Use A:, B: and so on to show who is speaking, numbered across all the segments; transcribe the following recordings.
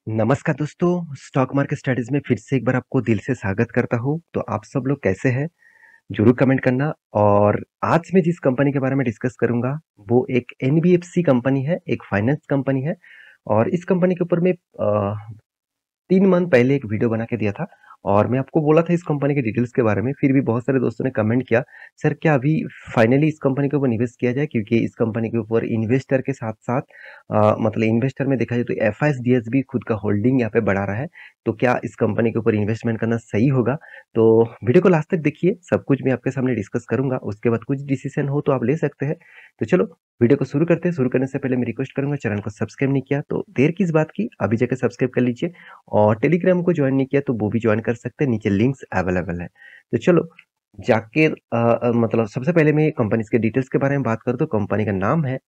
A: नमस्कार दोस्तों, stock market studies में फिर से एक बार आपको दिल से स्वागत करता हूँ। तो आप सब लोग कैसे हैं? ज़रूर कमेंट करना। और आज मैं जिस कंपनी के बारे में डिस्कस करूँगा, वो एक एनबीएफसी कंपनी है, एक फाइनेंस कंपनी है। और इस कंपनी के ऊपर मैं 3 मंथ पहले एक वीडियो बना के दिया था और मैं आपको बोला था इस कंपनी के डिटेल्स के बारे में। फिर भी बहुत सारे दोस्तों ने कमेंट किया, सर क्या अभी फाइनली इस कंपनी के ऊपर निवेश किया जाए? क्योंकि इस कंपनी के ऊपर इन्वेस्टर के साथ-साथ मतलब इन्वेस्टर में देखा जाए तो एफआईएसडीएस भी खुद का होल्डिंग यहाँ पे बढ़ा रहा है। तो क्या इस कंपनी के ऊपर इन्वेस्टमेंट करना सही होगा? तो वीडियो को लास्ट तक देखिए, सब कुछ मैं आपके सामने डिस्कस करूँगा। उसके बाद कुछ डिसीजन हो तो आप ले सकते हैं। तो चलो वीडियो को शुरू करते हैं। शुरू करने से पहले मैं रिक्वेस्ट करूँगा, चैनल को सब्सक्राइब नहीं किया तो देर किस बात की, अभी जाके सब्सक्राइब कर लीजिए। और टेलीग्राम को ज्वाइन नहीं किया तो वो भी ज्वाइन कर सकते हैं, नीचे लिंक्स अवेलेबल है। तो चलो जाके मतलब सबसे पहले मैं कंपनीज के डिटेल्स के बारे में बात करूँ तो कंपनी का नाम है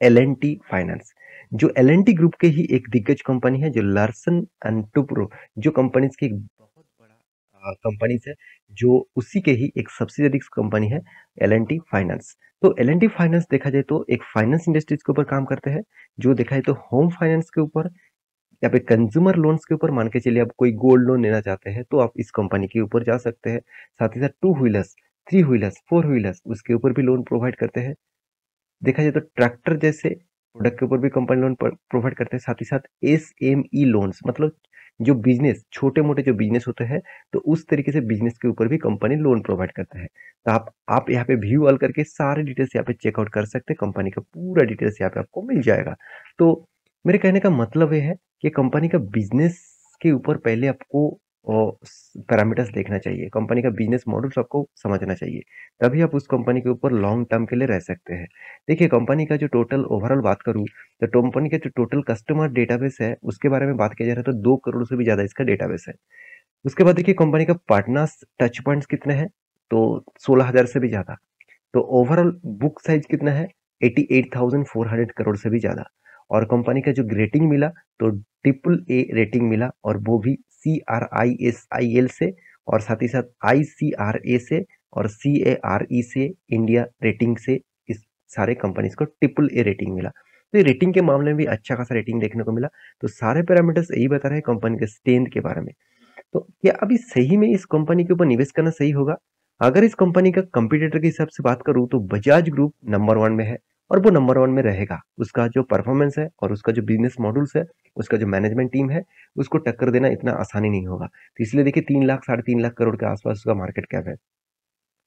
A: एल एंड टी फाइनेंस। जो एल एंड टी ग्रुप के ही एक दिग्गज कंपनी है, जो लार्सन एंड टुब्रो जो कंपनीज की एक बहुत बड़ा कंपनीज है, जो उसी के ही एक सब्सिडरी कंपनी है एल एंड टी फाइनेंस। तो एल एंड टी फाइनेंस देखा जाए तो एक फाइनेंस इंडस्ट्रीज के ऊपर काम करते हैं। जो देखा जाए तो होम फाइनेंस के ऊपर या फिर कंज्यूमर लोन्स के ऊपर, मान के चलिए आप कोई गोल्ड लोन लेना चाहते हैं तो आप इस कंपनी के ऊपर जा सकते हैं। साथ ही साथ two wheelers, three wheelers, four wheelers उसके ऊपर भी लोन प्रोवाइड करते हैं। देखा जाए तो ट्रैक्टर जैसे प्रोडक्ट के ऊपर भी कंपनी लोन प्रोवाइड करते हैं। साथ ही साथ एसएमई लोन्स, मतलब जो बिजनेस, छोटे मोटे जो बिजनेस होते हैं, तो उस तरीके से बिजनेस के ऊपर भी कंपनी लोन प्रोवाइड करता है। तो आप यहाँ पे व्यू ऑल करके सारे डिटेल्स यहाँ पे चेकआउट कर सकते हैं। कंपनी का पूरा डिटेल्स यहाँ पे आपको मिल जाएगा। तो मेरे कहने का मतलब ये है कि कंपनी का बिजनेस के ऊपर पहले आपको पैरामीटर्स देखना चाहिए। कंपनी का बिजनेस मॉडल आपको समझना चाहिए, तभी आप उस कंपनी के ऊपर लॉन्ग टर्म के लिए रह सकते हैं। देखिए कंपनी का जो टोटल ओवरऑल बात करूँ, तो कंपनी का जो टोटल कस्टमर डेटाबेस है उसके बारे में बात किया जा रहा है तो 2 करोड़ से भी ज़्यादा इसका डेटाबेस है। उसके बाद देखिए कंपनी का पार्टनर्स टच पॉइंट्स कितने हैं, तो 16,000 से भी ज़्यादा। तो ओवरऑल बुक साइज कितना है, 88,400 करोड़ से भी ज़्यादा। और कंपनी का जो रेटिंग मिला, तो ट्रिपल ए रेटिंग मिला, और वो भी CRISIL से, और साथ ही साथ ICRA से और CARE से, इंडिया रेटिंग से इस सारे कंपनीज को ट्रिपल ए रेटिंग मिला। तो ये रेटिंग के मामले में भी अच्छा खासा रेटिंग देखने को मिला। तो सारे पैरामीटर्स यही बता रहे हैं कंपनी के स्ट्रेंथ के बारे में। तो क्या अभी सही में इस कंपनी के ऊपर निवेश करना सही होगा? अगर इस कंपनी का कंपटीटर के हिसाब से बात करूँ तो बजाज ग्रुप नंबर 1 में है, और वो नंबर 1 में रहेगा। उसका जो परफॉर्मेंस है और उसका जो बिजनेस मॉडल्स है, उसका जो मैनेजमेंट टीम है, उसको टक्कर देना इतना आसानी नहीं होगा। तो इसलिए देखिए 3 लाख, साढ़े 3 लाख करोड़ के आसपास उसका मार्केट कैप है।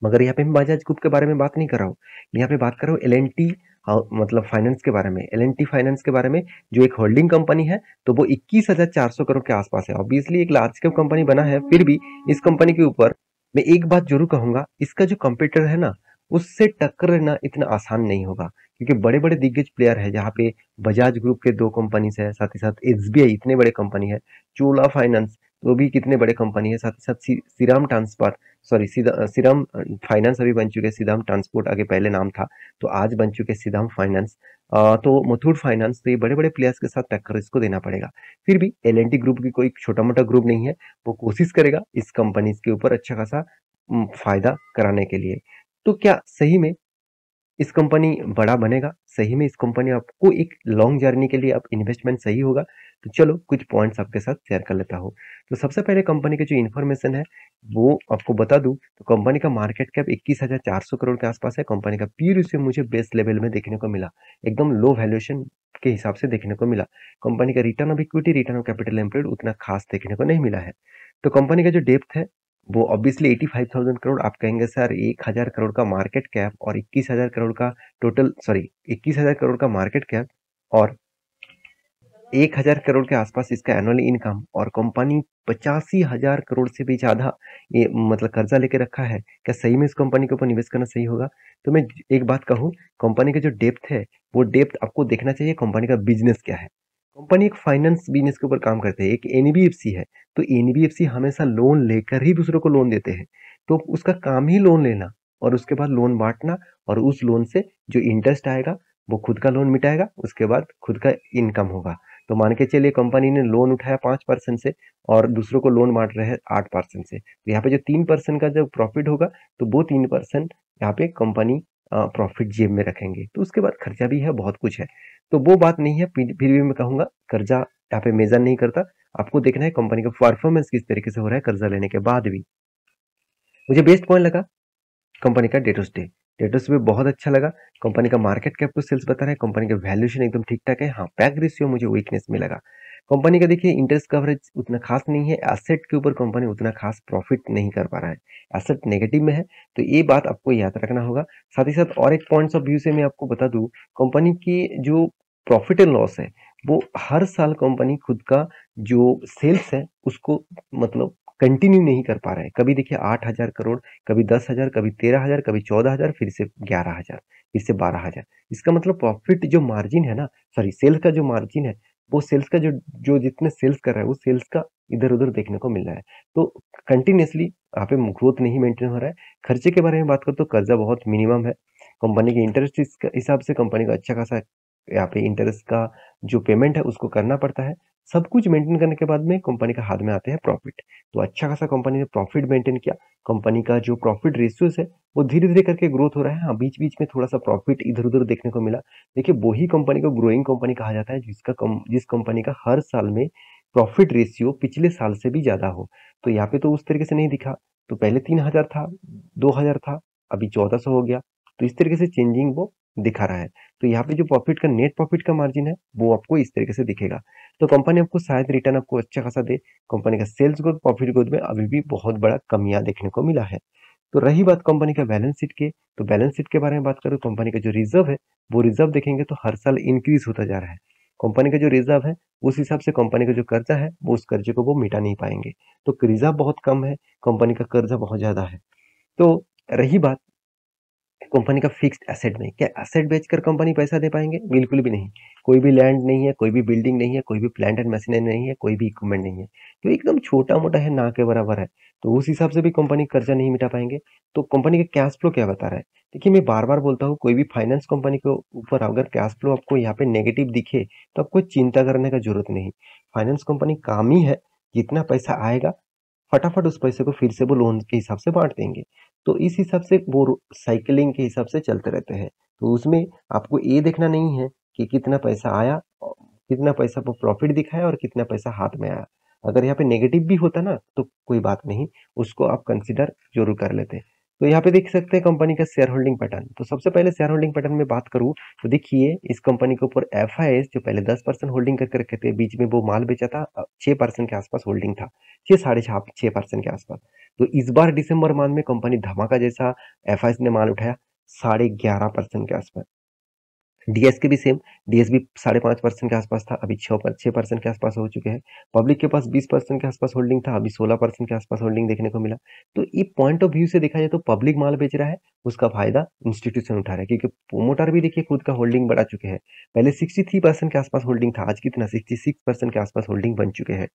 A: मगर यहाँ पे मैं बजाज ग्रुप के बारे में बात नहीं कर रहा हूँ। यहाँ पे बात कर रहा हूँ एल एंड टी, मतलब फाइनेंस के बारे में। एल एंड टी फाइनेंस के बारे में, जो एक होल्डिंग कंपनी है, तो वो 21,400 करोड़ के आसपास है। ऑब्वियसली एक लार्ज कैप कंपनी बना है, फिर भी इस कंपनी के ऊपर मैं एक बात जरूर कहूंगा, इसका जो कंपटीटर है ना, उससे टक्कर लेना इतना आसान नहीं होगा। क्योंकि बड़े बड़े दिग्गज प्लेयर है, जहाँ पे बजाज ग्रुप के 2 कंपनीज है, साथ ही साथ एसबीआई इतने बड़े कंपनी है, चोला फाइनेंस वो भी कितने बड़े कंपनी है, साथ ही साथ Shriram transport, sorry Shriram finance अभी बन चुके हैं, श्रीराम ट्रांसपोर्ट आगे पहले नाम था, तो आज बन चुके हैं श्रीराम फाइनेंस। तो मुथूट फाइनेंस, तो ये बड़े बड़े प्लेयर्स के साथ टक्कर इसको देना पड़ेगा। फिर भी एल एंड टी ग्रुप की कोई छोटा मोटा ग्रुप नहीं है, वो कोशिश करेगा इस कंपनी के ऊपर अच्छा खासा फायदा कराने के लिए। तो क्या सही में इस कंपनी बड़ा बनेगा? सही में इस कंपनी आपको एक लॉन्ग जर्नी के लिए आप इन्वेस्टमेंट सही होगा? तो चलो कुछ पॉइंट्स आपके साथ शेयर कर लेता हूँ। तो सबसे पहले कंपनी की जो इन्फॉर्मेशन है वो आपको बता दूं, तो कंपनी का मार्केट कैप 21,400 करोड़ के आसपास है। कंपनी का पी रेशियो मुझे बेस्ट लेवल में देखने को मिला, एकदम लो वैल्यूएशन के हिसाब से देखने को मिला। कंपनी का return of equity, return of capital employed उतना खास देखने को नहीं मिला है। तो कंपनी का जो डेप्थ है वो ऑब्वियसली 85,000 करोड़। आप कहेंगे सर 1,000 करोड़ का मार्केट कैप और 21,000 करोड़ का टोटल, सॉरी 21,000 करोड़ का मार्केट कैप और 1,000 करोड़ के आसपास इसका एनुअल इनकम, और कंपनी 85,000 करोड़ से भी ज्यादा ये मतलब कर्जा लेके रखा है, क्या सही में इस कंपनी के ऊपर निवेश करना सही होगा? तो मैं एक बात कहूँ, कंपनी का जो डेप्थ है वो डेप्थ आपको देखना चाहिए कंपनी का बिजनेस क्या है। कंपनी एक फाइनेंस बिजनेस के ऊपर काम करते हैं, एक एनबीएफसी है। तो एनबीएफसी हमेशा लोन लेकर ही दूसरों को लोन देते हैं। तो उसका काम ही लोन लेना और उसके बाद लोन बांटना, और उस लोन से जो इंटरेस्ट आएगा वो खुद का लोन मिटाएगा, उसके बाद खुद का इनकम होगा। तो मान के चलिए कंपनी ने लोन उठाया 5% से और दूसरों को लोन बांट रहे हैं 8% से, तो यहाँ पे जो 3% का जो प्रॉफिट होगा, तो वो 3% यहाँ पे कंपनी प्रॉफिट जेब में रखेंगे। तो उसके बाद खर्चा भी है, बहुत कुछ है। तो वो बात नहीं है, फिर भी मैं कहूंगा कर्जा यहाँ पे मेजर नहीं करता। आपको देखना है कंपनी का परफॉर्मेंस किस तरीके से हो रहा है कर्जा लेने के बाद भी। मुझे बेस्ट पॉइंट लगा कंपनी का डेटोस पे बहुत अच्छा लगा। कंपनी का मार्केट कैप टू सेल्स बता रहा है, कंपनी का वैल्यूएशन एकदम ठीक ठाक है। हाँ, पैक रेशियो मुझे वीकनेस में लगा। कंपनी का देखिए इंटरेस्ट कवरेज उतना खास नहीं है, एसेट के ऊपर कंपनी उतना खास प्रॉफिट नहीं कर पा रहा है, एसेट नेगेटिव में है। तो ये बात आपको याद रखना होगा। साथ ही साथ और एक पॉइंट्स ऑफ व्यू से मैं आपको बता दूं, कंपनी की जो प्रॉफिट एंड लॉस है वो हर साल कंपनी खुद का जो सेल्स है उसको मतलब कंटिन्यू नहीं कर पा रहा है। कभी देखिए 8,000 करोड़, कभी 10,000, कभी 13,000, कभी 14,000, फिर से 11,000, फिर से 12,000। इसका मतलब प्रॉफिट जो मार्जिन है ना, सॉरी सेल्स का जो मार्जिन है, वो सेल्स का जो जो जितने सेल्स कर रहा है वो सेल्स का इधर उधर देखने को मिल रहा है। तो कंटिन्यूसली यहाँ पे ग्रोथ नहीं मेंटेन हो रहा है। खर्चे के बारे में बात करो तो कर्जा बहुत मिनिमम है। कंपनी के इंटरेस्ट हिसाब से कंपनी का अच्छा खासा यहाँ पे इंटरेस्ट का जो पेमेंट है उसको करना पड़ता है। सब कुछ मेंटेन करने के बाद में कंपनी का हाथ में आते हैं प्रॉफिट। तो अच्छा खासा कंपनी ने प्रॉफिट मेंटेन किया। कंपनी का जो प्रॉफिट रेशियोज है वो धीरे धीरे करके ग्रोथ हो रहा है। हाँ, बीच बीच में थोड़ा सा प्रॉफिट इधर उधर देखने को मिला। देखिए वही कंपनी को ग्रोइंग कंपनी कहा जाता है जिस कंपनी का हर साल में प्रॉफिट रेशियो पिछले साल से भी ज्यादा हो। तो यहाँ पे तो उस तरीके से नहीं दिखा। तो पहले 3,000 था, 2,000 था, अभी 1,400 हो गया। तो इस तरीके से चेंजिंग वो दिखा रहा है। तो यहाँ पे जो प्रॉफिट का नेट प्रॉफिट का मार्जिन है वो आपको इस तरीके से दिखेगा। तो कंपनी आपको शायद रिटर्न आपको अच्छा खासा दे। कंपनी का सेल्स ग्रोथ प्रॉफिट ग्रोथ में अभी भी बहुत बड़ा कमियां देखने को मिला है। तो रही बात कंपनी का बैलेंस शीट के, तो बैलेंस शीट के बारे में बात करूं, कंपनी का जो रिजर्व है वो रिजर्व देखेंगे तो हर साल इंक्रीज होता जा रहा है। कंपनी का जो रिजर्व है उस हिसाब से कंपनी का जो कर्जा है वो उस कर्जे को वो मिटा नहीं पाएंगे। तो रिजर्व बहुत कम है, कंपनी का कर्जा बहुत ज्यादा है। तो रही बात कंपनी का फिक्स्ड एसेट में, क्या एसेट बेचकर कंपनी पैसा दे पाएंगे? बिल्कुल भी नहीं। कोई भी लैंड नहीं है, कोई भी बिल्डिंग नहीं है, कोई भी प्लांट एंड मशीनरी नहीं है, कोई भी इक्विपमेंट नहीं है। तो एकदम छोटा मोटा है, ना के बराबर है। तो उस हिसाब से भी कंपनी कर्जा नहीं मिटा पाएंगे। तो कंपनी का कैश फ्लो क्या बता रहा है? देखिए मैं बार बार बोलता हूँ, कोई भी फाइनेंस कंपनी के ऊपर अगर कैश फ्लो आपको यहाँ पे नेगेटिव दिखे तो आपको चिंता करने का जरूरत नहीं। फाइनेंस कंपनी काम ही है, जितना पैसा आएगा फटाफट उस पैसे को फिर से वो लोन के हिसाब से बांट देंगे। तो इस हिसाब से वो साइकिलिंग के हिसाब से चलते रहते हैं। तो उसमें आपको ये देखना नहीं है कि कितना पैसा आया, कितना पैसा वो प्रॉफिट दिखाया और कितना पैसा हाथ में आया। अगर यहाँ पे नेगेटिव भी होता ना तो कोई बात नहीं, उसको आप कंसिडर जरूर कर लेते। तो यहाँ पे देख सकते हैं कंपनी का शेयर होल्डिंग पैटर्न। तो सबसे पहले शेयर होल्डिंग पैटर्न में बात करूँ तो देखिए इस कंपनी के ऊपर एफआईएस जो पहले 10% होल्डिंग करके रखे थे, बीच में वो माल बेचा था, 6% के आसपास होल्डिंग था, 6 साढ़े 6% के आसपास। तो इस बार दिसंबर माह में कंपनी धमाका जैसा एफआईएस ने माल उठाया 11.5% के आसपास। डीएस के भी सेम, डीएस भी 5.5% के आसपास था, अभी 6% के आसपास हो चुके हैं। पब्लिक के पास 20% के आसपास होल्डिंग था, अभी 16% के आसपास होल्डिंग देखने को मिला। तो ये पॉइंट ऑफ व्यू से देखा जाए तो पब्लिक माल बेच रहा है, उसका फायदा इंस्टीट्यूशन उठा रहा है, क्योंकि प्रोमोटर भी देखिए खुद का होल्डिंग बढ़ा चुके हैं। पहले 63% के आसपास होल्डिंग था, आज कितना 66% के आसपास होल्डिंग बन चुके हैं।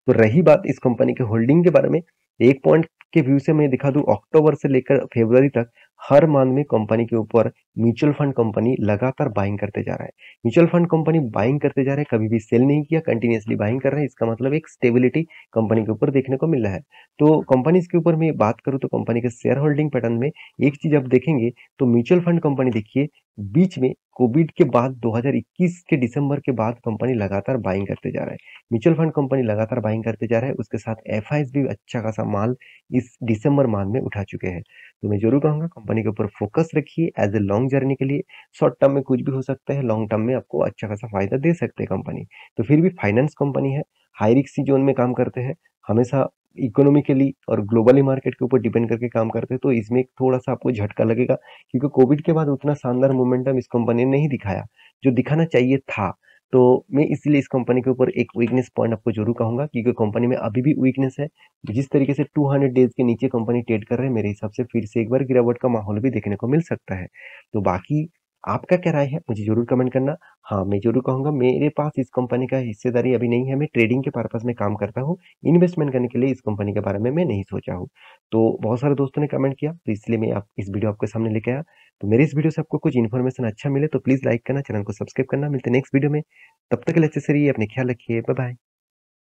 A: तो रही बात इस कंपनी के होल्डिंग के बारे में, एक पॉइंट के व्यू से मैं दिखा दूं, अक्टूबर से लेकर फरवरी तक हर मंथ में कंपनी के ऊपर म्यूचुअल फंड कंपनी लगातार बाइंग करते जा रहा है। म्यूचुअल फंड कंपनी बाइंग करते जा रहे हैं, कभी भी सेल नहीं किया, कंटिन्यूअसली बाइंग कर रहे हैं। इसका मतलब एक स्टेबिलिटी कंपनी के ऊपर देखने को मिल रहा है। तो कंपनीज के ऊपर मैं बात करूं तो कंपनी के शेयर होल्डिंग पैटर्न में एक चीज आप देखेंगे तो म्यूचुअल फंड कंपनी देखिए बीच में कोविड के बाद 2021 के दिसंबर के बाद कंपनी लगातार बाइंग करते जा रहा है। म्यूचुअल फंड कंपनी लगातार बाइंग करते जा रहा है, उसके साथ एफआईएस भी अच्छा खासा माल इस दिसंबर माह में उठा चुके हैं। तो मैं जरूर कहूंगा कंपनी के ऊपर फोकस रखिए एज ए लॉन्ग जर्नी के लिए। शॉर्ट टर्म में कुछ भी हो सकता है, लॉन्ग टर्म में आपको अच्छा खासा फायदा दे सकते हैं कंपनी। तो फिर भी फाइनेंस कंपनी है, हाई रिस्क जोन में काम करते हैं, हमेशा इकोनॉमिकली और ग्लोबली मार्केट के ऊपर डिपेंड करके काम करते हैं। तो इसमें थोड़ा सा आपको झटका लगेगा, क्योंकि कोविड के बाद उतना शानदार मोमेंटम इस कंपनी ने नहीं दिखाया जो दिखाना चाहिए था। तो मैं इसलिए इस कंपनी के ऊपर एक वीकनेस पॉइंट आपको जरूर कहूंगा, क्योंकि कंपनी में अभी भी वीकनेस है। जिस तरीके से 200 डेज के नीचे कंपनी ट्रेड कर रहे हैं, मेरे हिसाब से फिर से एक बार गिरावट का माहौल भी देखने को मिल सकता है। तो बाकी आपका क्या राय है मुझे जरूर कमेंट करना। हाँ, मैं जरूर कहूंगा मेरे पास इस कंपनी का हिस्सेदारी अभी नहीं है, मैं ट्रेडिंग के पर्पज में काम करता हूँ। इन्वेस्टमेंट करने के लिए इस कंपनी के बारे में मैं नहीं सोचा हूँ। तो बहुत सारे दोस्तों ने कमेंट किया, तो इसलिए मैं इस वीडियो आपके सामने लेके आया। तो मेरे इस वीडियो से आपको कुछ इन्फॉर्मेशन अच्छा मिले तो प्लीज लाइक करना, चैनल को सब्सक्राइब करना। मिलते नेक्स्ट वीडियो में, तब तक के लिए अच्छे से रहिए, अपने ख्याल रखिए, बाय बाय।